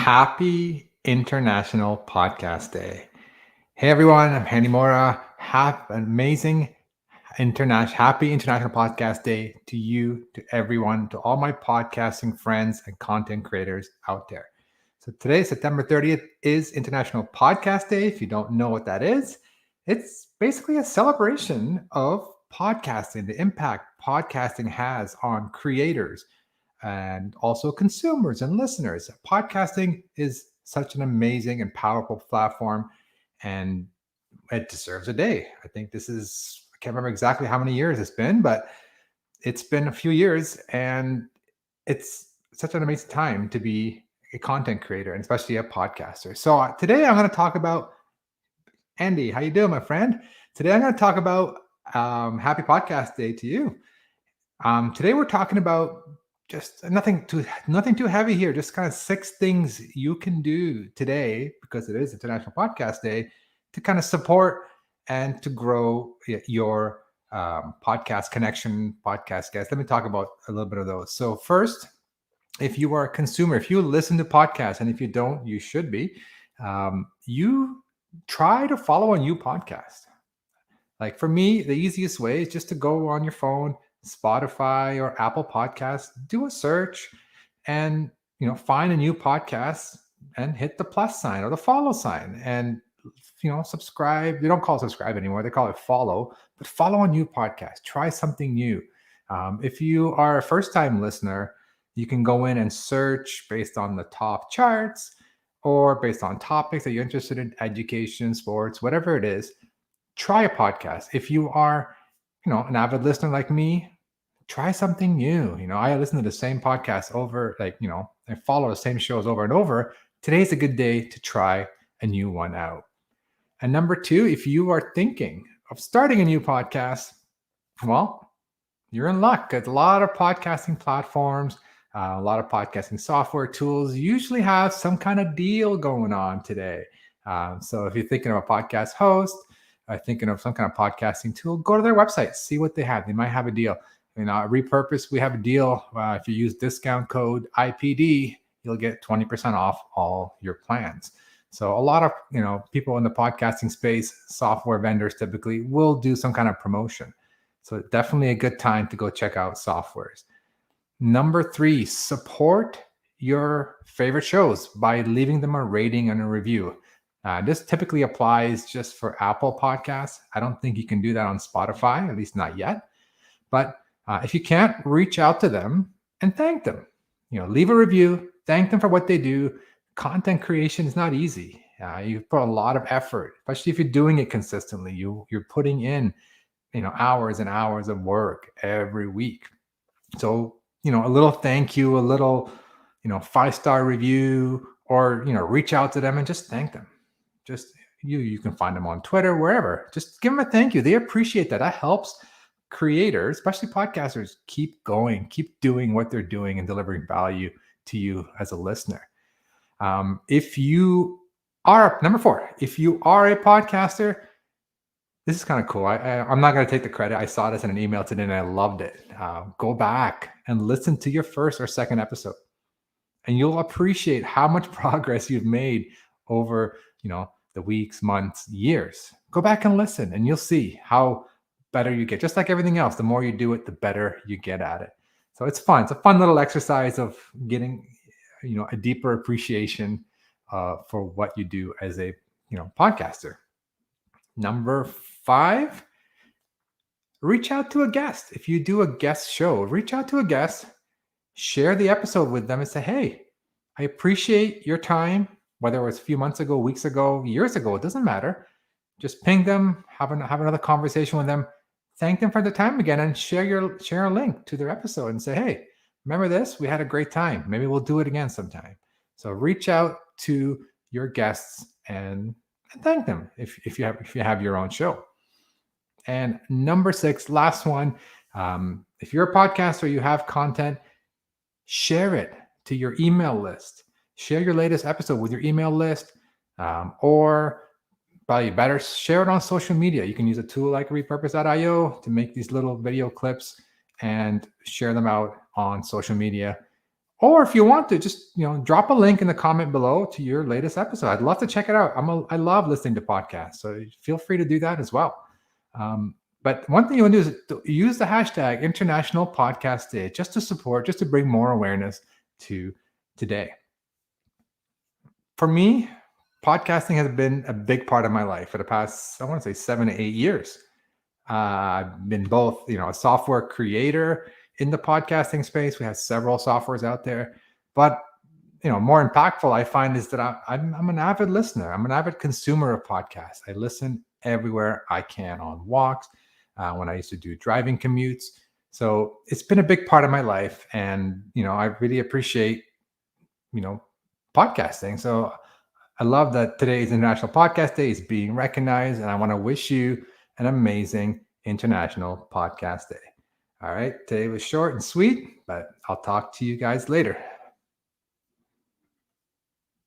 Happy International Podcast Day. Hey everyone, I'm Handy Mora. Have an amazing happy International Podcast Day to you, to everyone, to all my podcasting friends and content creators out there. So today, September 30th, is International Podcast Day. If you don't know what that is, it's basically a celebration of podcasting, the impact podcasting has on creators and also consumers and listeners. Podcasting is such an amazing and powerful platform, and it deserves a day. I think I can't remember exactly how many years it's been, but it's been a few years, and it's such an amazing time to be a content creator and especially a podcaster. So today I'm going to talk about Andy. How you doing, my friend? Today I'm going to talk about Happy Podcast Day to you. Today we're talking about just nothing too heavy here. Just kind of 6 things you can do today, because it is International Podcast Day, to kind of support and to grow your podcast connection, podcast guests. Let me talk about a little bit of those. So first, if you are a consumer, if you listen to podcasts, and if you don't, you should be, you try to follow a new podcast. Like for me, the easiest way is just to go on your phone, Spotify or Apple Podcasts, do a search, and find a new podcast and hit the plus sign or the follow sign, and subscribe. They don't call it subscribe anymore; they call it follow. But follow a new podcast. Try something new. If you are a first-time listener, you can go in and search based on the top charts or based on topics that you're interested in: education, sports, whatever it is. Try a podcast. If you are, an avid listener like me, try something new. I listen to the same podcast over, I follow the same shows over and over. Today's a good day to try a new one out. And number 2, if you are thinking of starting a new podcast, well, you're in luck. There's a lot of podcasting platforms, a lot of podcasting software tools usually have some kind of deal going on today. So if you're thinking of a podcast host, thinking of some kind of podcasting tool, go to their website, see what they have. They might have a deal. At Repurpose, we have a deal. If you use discount code IPD, you'll get 20% off all your plans. So a lot of people in the podcasting space, software vendors typically, will do some kind of promotion. So definitely a good time to go check out softwares. Number 3, support your favorite shows by leaving them a rating and a review. This typically applies just for Apple Podcasts. I don't think you can do that on Spotify, at least not yet. But if you can't, reach out to them and thank them. Leave a review, thank them for what they do. Content creation is not easy. You put a lot of effort, especially if you're doing it consistently. You're putting in, hours and hours of work every week. So, a little thank you, a little, 5-star review, or, reach out to them and just thank them. Just you can find them on Twitter, wherever. Just give them a thank you. They appreciate that. That helps creators, especially podcasters, keep going, keep doing what they're doing and delivering value to you as a listener. If you are, number 4, if you are a podcaster, this is kind of cool. I'm not going to take the credit. I saw this in an email today and I loved it. Go back and listen to your first or second episode, and you'll appreciate how much progress you've made over the weeks, months, years. Go back and listen, and you'll see how better you get. Just like everything else, the more you do it, the better you get at it. So it's fun. It's a fun little exercise of getting a deeper appreciation for what you do as a podcaster. Number 5, reach out to a guest. If you do a guest show, reach out to a guest, share the episode with them and say, hey, I appreciate your time. Whether it was a few months ago, weeks ago, years ago, it doesn't matter. Just ping them, have another conversation with them, thank them for the time again, and share a link to their episode and say, hey, remember this? We had a great time. Maybe we'll do it again sometime. So reach out to your guests and thank them if you have your own show. And number 6, last one, if you're a podcaster, you have content, share it to your email list. Share your latest episode with your email list, or probably better, share it on social media. You can use a tool like repurpose.io to make these little video clips and share them out on social media. Or if you want to, just drop a link in the comment below to your latest episode. I'd love to check it out. I love listening to podcasts, so feel free to do that as well. But one thing you want to do is to use the hashtag International Podcast Day just to support, just to bring more awareness to today. For me, podcasting has been a big part of my life for the past, I want to say 7 to 8 years. I've been both, a software creator in the podcasting space. We have several softwares out there, but more impactful I find is that I'm an avid listener. I'm an avid consumer of podcasts. I listen everywhere I can, on walks, when I used to do driving commutes. So it's been a big part of my life, and I really appreciate podcasting. So I love that today's International Podcast Day is being recognized, and I want to wish you an amazing International Podcast Day. All right, today was short and sweet, but I'll talk to you guys later.